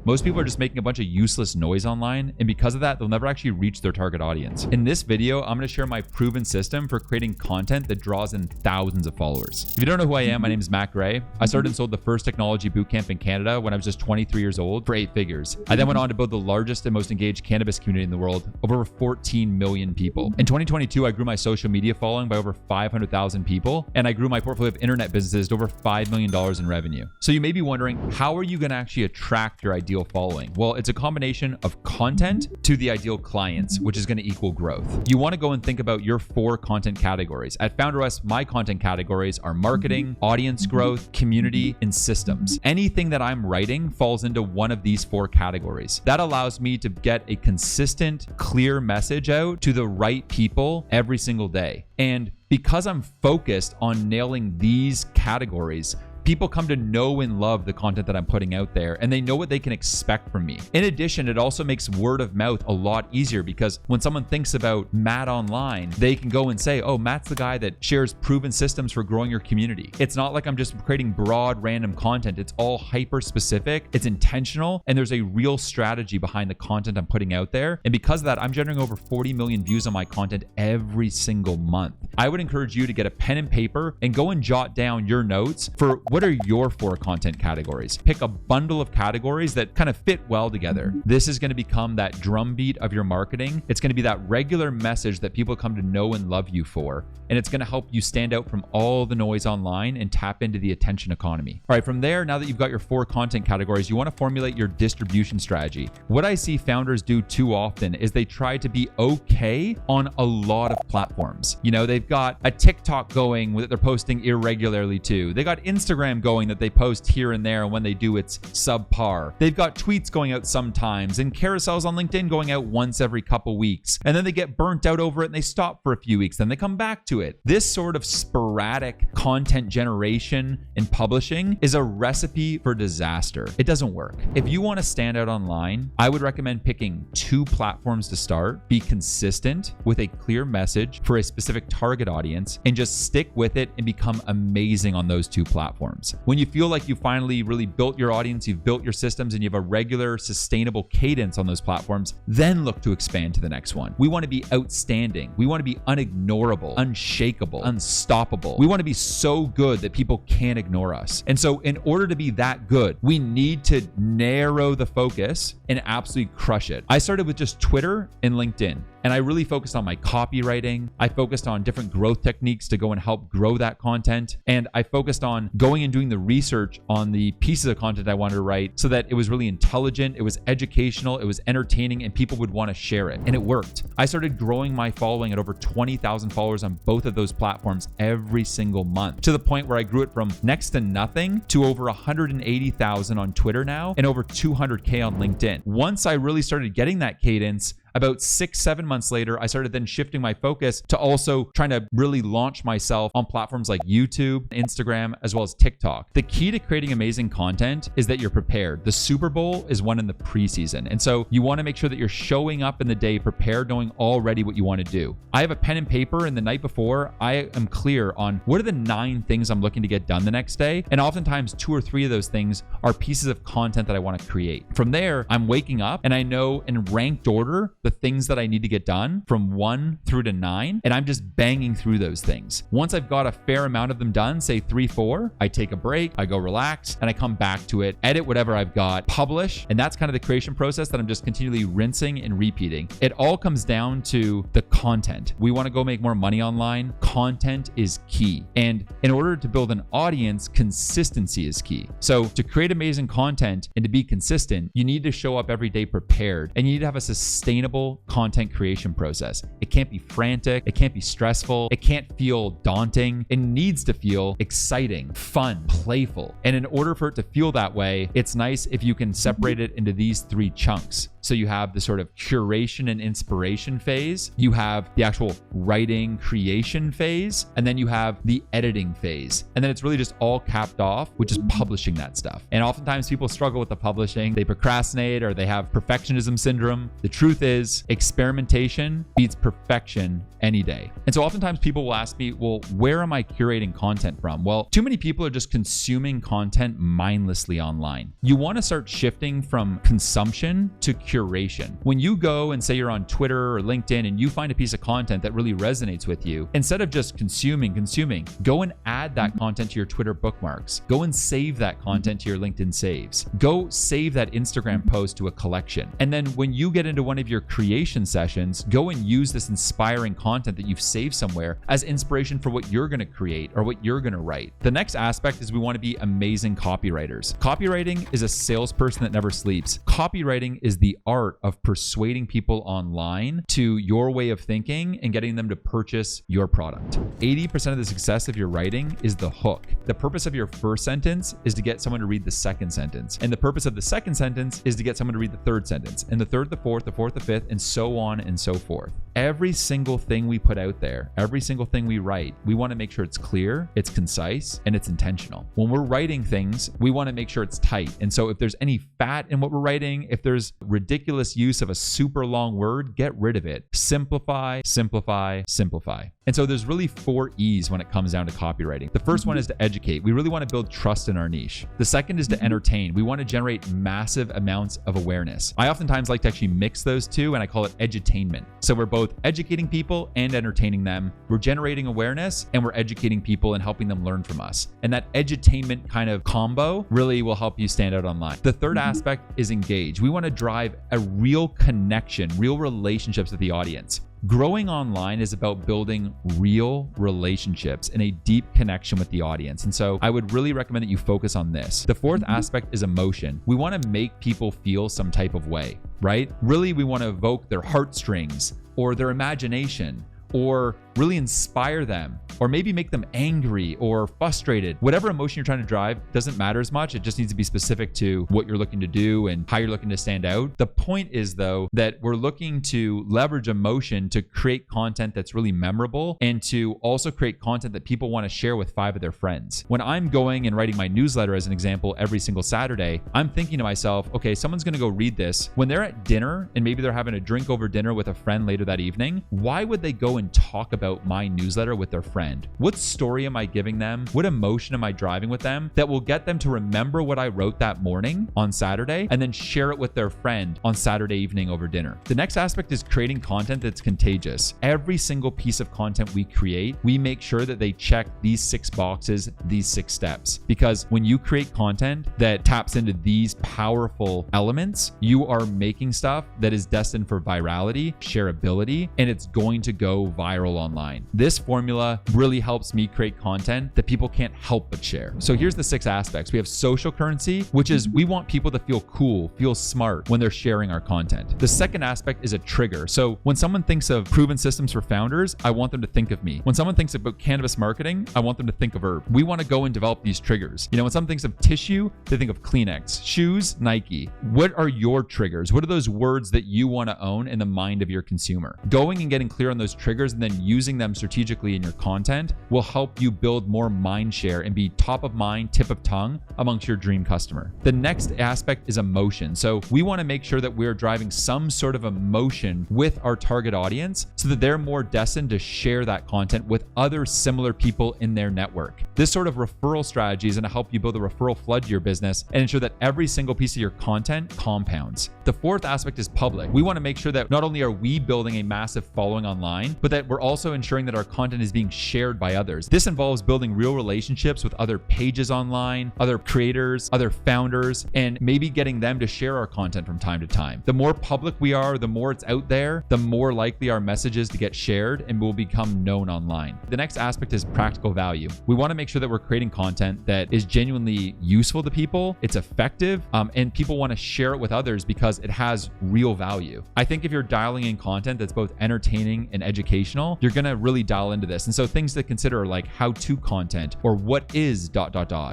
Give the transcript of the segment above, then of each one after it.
Most people are just making a bunch of useless noise online, and because of that, they'll never actually reach their target audience. In this video, I'm going to share my proven system for creating content that draws in thousands of followers. If you don't know who I am, my name is Matt Gray. I started and sold the first technology bootcamp in Canada when I was just 23 years old for 8 figures. I then went on to build the largest and most engaged cannabis community in the world of over 14 million people. In 2022, I grew my social media following by over 500,000 people, and I grew my portfolio of internet businesses to over $5 million in revenue. So you may be wondering, how are you going to actually attract your ideal following? Well, it's a combination of content to the ideal clients, which is going to equal growth. You want to go and think about your 4 content categories. At FounderOS, my content categories are marketing, audience growth, community, and systems. Anything that I'm writing falls into one of these 4 categories. That allows me to get a consistent, clear message out to the right people every single day. And because I'm focused on nailing these categories, people come to know and love the content that I'm putting out there, and they know what they can expect from me. In addition, it also makes word of mouth a lot easier, because when someone thinks about Matt online, they can go and say, oh, Matt's the guy that shares proven systems for growing your community. It's not like I'm just creating broad, random content. It's all hyper specific, it's intentional, and there's a real strategy behind the content I'm putting out there. And because of that, I'm generating over 40 million views on my content every single month. I would encourage you to get a pen and paper and go and jot down your notes for what are your 4 content categories. Pick a bundle of categories that kind of fit well together. This is going to become that drumbeat of your marketing. It's going to be that regular message that people come to know and love you for. And it's going to help you stand out from all the noise online and tap into the attention economy. All right, from there, now that you've got your 4 content categories, you want to formulate your distribution strategy. What I see founders do too often is they try to be okay on a lot of platforms. You know, they've got a TikTok going that they're posting irregularly to. They got Instagram going that they post here and there, and when they do, it's subpar. They've got tweets going out sometimes and carousels on LinkedIn going out once every couple weeks, and then they get burnt out over it and they stop for a few weeks, then they come back to it. This sort of sporadic content generation and publishing is a recipe for disaster. It doesn't work. If you want to stand out online, I would recommend picking 2 platforms to start, be consistent with a clear message for a specific target audience, and just stick with it and become amazing on those 2 platforms. When you feel like you finally really built your audience, you've built your systems, and you have a regular, sustainable cadence on those platforms, then look to expand to the next one. We want to be outstanding. We want to be unignorable, unshakable, unstoppable. We want to be so good that people can't ignore us. And so in order to be that good, we need to narrow the focus and absolutely crush it. I started with just Twitter and LinkedIn, and I really focused on my copywriting. I focused on different growth techniques to go and help grow that content. And I focused on going and doing the research on the pieces of content I wanted to write so that it was really intelligent, it was educational, it was entertaining, and people would want to share it. And it worked. I started growing my following at over 20,000 followers on both of those platforms every single month, to the point where I grew it from next to nothing to over 180,000 on Twitter now and over 200K on LinkedIn. Once I really started getting that cadence, about 6-7 months later, I started then shifting my focus to also trying to really launch myself on platforms like YouTube, Instagram, as well as TikTok. The key to creating amazing content is that you're prepared. The Super Bowl is won in the preseason. And so you want to make sure that you're showing up in the day prepared, knowing already what you want to do. I have a pen and paper, and the night before, I am clear on what are the 9 things I'm looking to get done the next day. And oftentimes 2 or 3 of those things are pieces of content that I want to create. From there, I'm waking up and I know in ranked order the things that I need to get done from 1 through to 9, and I'm just banging through those things. Once I've got a fair amount of them done, say 3, 4, I take a break, I go relax, and I come back to it, edit whatever I've got, publish, and that's kind of the creation process that I'm just continually rinsing and repeating. It all comes down to the content. We want to go make more money online. Content is key. And in order to build an audience, consistency is key. So to create amazing content and to be consistent, you need to show up every day prepared, and you need to have a sustainable content creation process. It can't be frantic. It can't be stressful. It can't feel daunting. It needs to feel exciting, fun, playful. And in order for it to feel that way, it's nice if you can separate it into these 3 chunks. So you have the sort of curation and inspiration phase, you have the actual writing creation phase, and then you have the editing phase. And then it's really just all capped off, which is publishing that stuff. And oftentimes people struggle with the publishing. They procrastinate or they have perfectionism syndrome. The truth is experimentation beats perfection any day. And so oftentimes people will ask me, well, where am I curating content from? Well, too many people are just consuming content mindlessly online. You want to start shifting from consumption to curation. When you go and say you're on Twitter or LinkedIn and you find a piece of content that really resonates with you, instead of just consuming, go and add that content to your Twitter bookmarks. Go and save that content to your LinkedIn saves. Go save that Instagram post to a collection. And then when you get into one of your creation sessions, go and use this inspiring content that you've saved somewhere as inspiration for what you're going to create or what you're going to write. The next aspect is we want to be amazing copywriters. Copywriting is a salesperson that never sleeps. Copywriting is the art of persuading people online to your way of thinking and getting them to purchase your product. 80% of the success of your writing is the hook. The purpose of your first sentence is to get someone to read the second sentence. And the purpose of the second sentence is to get someone to read the third sentence, and the third, the fourth, the fifth, and so on and so forth. Every single thing we put out there, every single thing we write, we want to make sure it's clear, it's concise, and it's intentional. When we're writing things, we want to make sure it's tight. And so if there's any fat in what we're writing, if there's ridiculous use of a super long word, get rid of it. Simplify, simplify, simplify. And so there's really 4 E's when it comes down to copywriting. The first one is to educate. We really want to build trust in our niche. The second is to entertain. We want to generate massive amounts of awareness. I oftentimes like to actually mix those two, and I call it edutainment. So we're both educating people and entertaining them. We're generating awareness and we're educating people and helping them learn from us. And that edutainment kind of combo really will help you stand out online. The third aspect is engage. We want to drive a real connection, real relationships with the audience. Growing online is about building real relationships and a deep connection with the audience. And so I would really recommend that you focus on this. The fourth aspect is emotion. We want to make people feel some type of way, right? Really, we want to evoke their heartstrings or their imagination, or really inspire them, or maybe make them angry or frustrated. Whatever emotion you're trying to drive doesn't matter as much. It just needs to be specific to what you're looking to do and how you're looking to stand out. The point is, though, that we're looking to leverage emotion to create content that's really memorable and to also create content that people want to share with 5 of their friends. When I'm going and writing my newsletter, as an example, every single Saturday, I'm thinking to myself, okay, someone's going to go read this. When they're at dinner and maybe they're having a drink over dinner with a friend later that evening, why would they go and talk about my newsletter with their friend? What story am I giving them? What emotion am I driving with them that will get them to remember what I wrote that morning on Saturday and then share it with their friend on Saturday evening over dinner? The next aspect is creating content that's contagious. Every single piece of content we create, we make sure that they check these 6 boxes, these 6 steps. Because when you create content that taps into these powerful elements, you are making stuff that is destined for virality, shareability, and it's going to go viral online. This formula really helps me create content that people can't help but share. So here's the 6 aspects. We have social currency, which is we want people to feel cool, feel smart when they're sharing our content. The second aspect is a trigger. So when someone thinks of proven systems for founders, I want them to think of me. When someone thinks about cannabis marketing, I want them to think of Herb. We want to go and develop these triggers. When someone thinks of tissue, they think of Kleenex. Shoes, Nike. What are your triggers? What are those words that you want to own in the mind of your consumer? Going and getting clear on those triggers and then using them strategically in your content will help you build more mind share and be top of mind, tip of tongue amongst your dream customer. The next aspect is emotion. So we want to make sure that we're driving some sort of emotion with our target audience so that they're more destined to share that content with other similar people in their network. This sort of referral strategy is going to help you build a referral flood to your business and ensure that every single piece of your content compounds. The fourth aspect is public. We want to make sure that not only are we building a massive following online, but that we're also ensuring that our content is being shared by others. This involves building real relationships with other pages online, other creators, other founders, and maybe getting them to share our content from time to time. The more public we are, the more it's out there, the more likely our message is to get shared and will become known online. The next aspect is practical value. We want to make sure that we're creating content that is genuinely useful to people, it's effective, and people want to share it with others because it has real value. I think if you're dialing in content that's both entertaining and educational, you're going to really dial into this. And so things to consider are like how-to content, or what is ...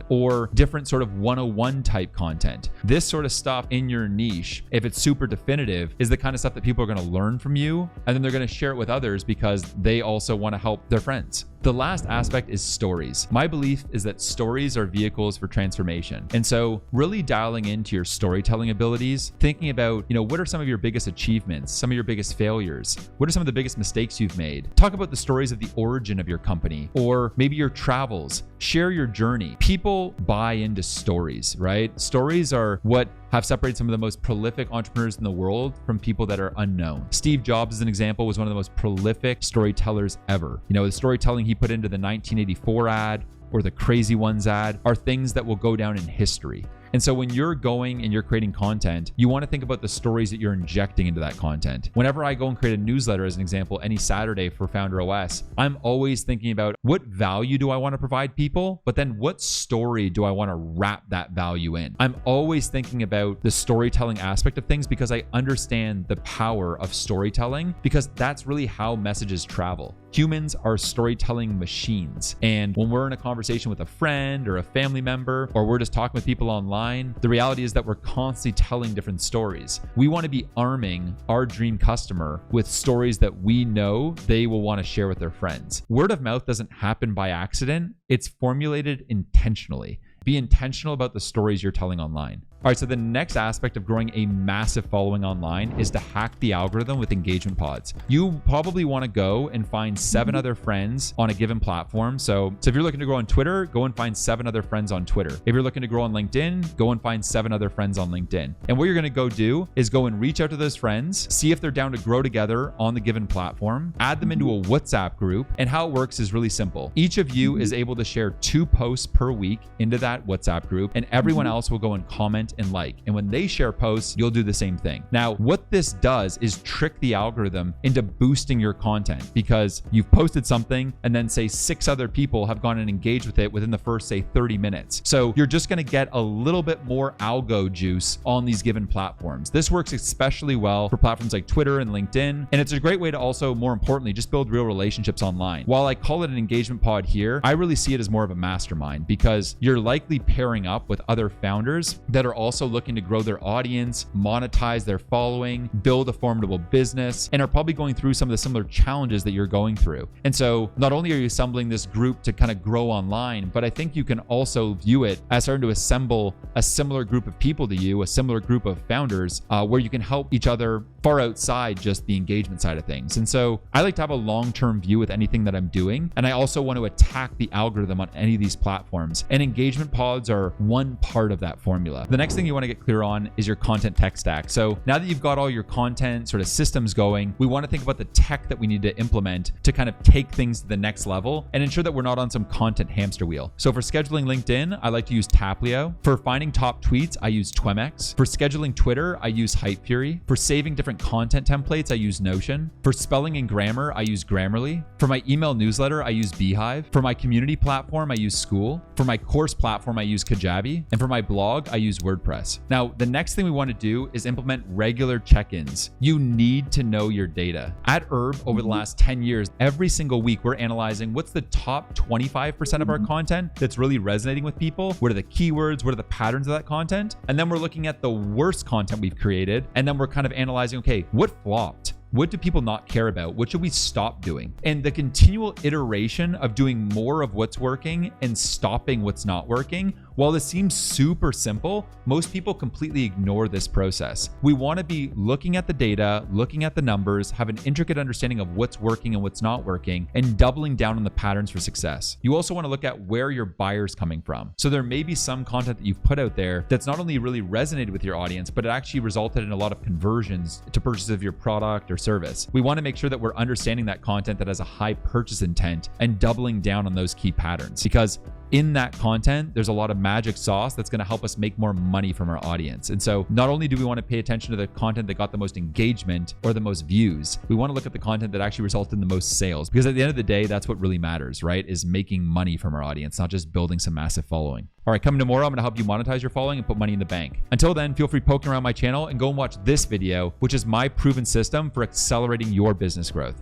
or different sort of 101 type content. This sort of stuff in your niche, if it's super definitive, is the kind of stuff that people are going to learn from you, and then they're going to share it with others because they also want to help their friends. The last aspect is stories. My belief is that stories are vehicles for transformation. And so really dialing into your storytelling abilities, thinking about, what are some of your biggest achievements, some of your biggest failures? What are some of the biggest mistakes you've made? Talk about the stories of the origin of your company, or maybe your travels. Share your journey. People buy into stories, right? Stories are what have separated some of the most prolific entrepreneurs in the world from people that are unknown. Steve Jobs, as an example, was one of the most prolific storytellers ever. The storytelling he put into the 1984 ad or the Crazy Ones ad are things that will go down in history. And so when you're going and you're creating content, you want to think about the stories that you're injecting into that content. Whenever I go and create a newsletter, as an example, any Saturday for Founder OS, I'm always thinking about what value do I want to provide people, but then what story do I want to wrap that value in? I'm always thinking about the storytelling aspect of things because I understand the power of storytelling, because that's really how messages travel. Humans are storytelling machines. And when we're in a conversation with a friend or a family member, or we're just talking with people online, the reality is that we're constantly telling different stories. We want to be arming our dream customer with stories that we know they will want to share with their friends. Word of mouth doesn't happen by accident. It's formulated intentionally. Be intentional about the stories you're telling online. All right, so the next aspect of growing a massive following online is to hack the algorithm with engagement pods. You probably want to go and find 7 other friends on a given platform. So if you're looking to grow on Twitter, go and find 7 other friends on Twitter. If you're looking to grow on LinkedIn, go and find 7 other friends on LinkedIn. And what you're going to go do is go and reach out to those friends, see if they're down to grow together on the given platform, add them into a WhatsApp group. And how it works is really simple. Each of you is able to share 2 posts per week into that WhatsApp group, and everyone else will go and comment and like. And when they share posts, you'll do the same thing. Now, what this does is trick the algorithm into boosting your content, because you've posted something and then say 6 other people have gone and engaged with it within the first, say, 30 minutes. So you're just going to get a little bit more algo juice on these given platforms. This works especially well for platforms like Twitter and LinkedIn. And it's a great way to also, more importantly, just build real relationships online. While I call it an engagement pod here, I really see it as more of a mastermind, because you're likely pairing up with other founders that are also looking to grow their audience, monetize their following, build a formidable business, and are probably going through some of the similar challenges that you're going through. And so not only are you assembling this group to kind of grow online, but I think you can also view it as starting to assemble a similar group of people to you, a similar group of founders, where you can help each other far outside just the engagement side of things. And so I like to have a long-term view with anything that I'm doing. And I also want to attack the algorithm on any of these platforms. And engagement pods are one part of that formula. The next thing you want to get clear on is your content tech stack. So now that you've got all your content sort of systems going, we want to think about the tech that we need to implement to kind of take things to the next level and ensure that we're not on some content hamster wheel. So for scheduling LinkedIn, I like to use Taplio. For finding top tweets, I use Twemex. For scheduling Twitter, I use Hypefury. For saving different content templates, I use Notion. For spelling and grammar, I use Grammarly. For my email newsletter, I use Beehive. For my community platform, I use School. For my course platform, I use Kajabi. And for my blog, I use WordPress. Now, the next thing we want to do is implement regular check-ins. You need to know your data. At Herb, over the last 10 years, every single week, we're analyzing what's the top 25% of our content that's really resonating with people. What are the keywords? What are the patterns of that content? And then we're looking at the worst content we've created. And then we're kind of analyzing, okay, what flopped? What do people not care about? What should we stop doing? And the continual iteration of doing more of what's working and stopping what's not working, while this seems super simple, most people completely ignore this process. We want to be looking at the data, looking at the numbers, have an intricate understanding of what's working and what's not working, and doubling down on the patterns for success. You also want to look at where your buyer's coming from. So there may be some content that you've put out there that's not only really resonated with your audience, but it actually resulted in a lot of conversions to purchase of your product or service. We want to make sure that we're understanding that content that has a high purchase intent and doubling down on those key patterns, because in that content, there's a lot of magic sauce that's going to help us make more money from our audience. And so not only do we want to pay attention to the content that got the most engagement or the most views, we want to look at the content that actually resulted in the most sales, because at the end of the day, that's what really matters, right? Is making money from our audience, not just building some massive following. All right, coming tomorrow, I'm going to help you monetize your following and put money in the bank. Until then, feel free poking around my channel and go and watch this video, which is my proven system for accelerating your business growth.